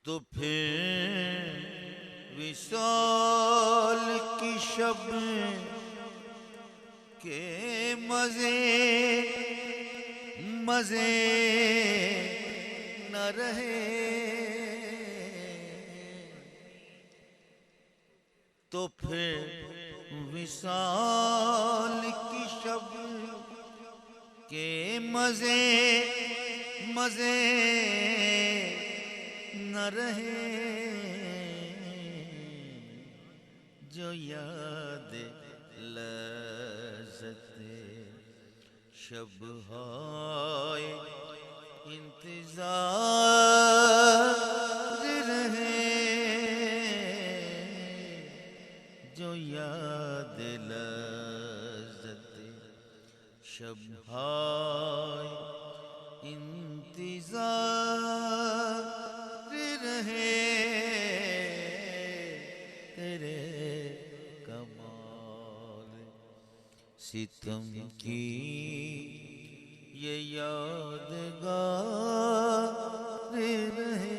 تو پھر وصال کی شب کے مزے مزے نہ رہے، تو پھر وصال کی شب کے مزے مزے نہ رہے، جو یاد لذت شب ہائے انتظار رہے، جو یاد لذت شب ہائے انتظار رہے، تیرے کمال ستم کی یہ یادگار رہے۔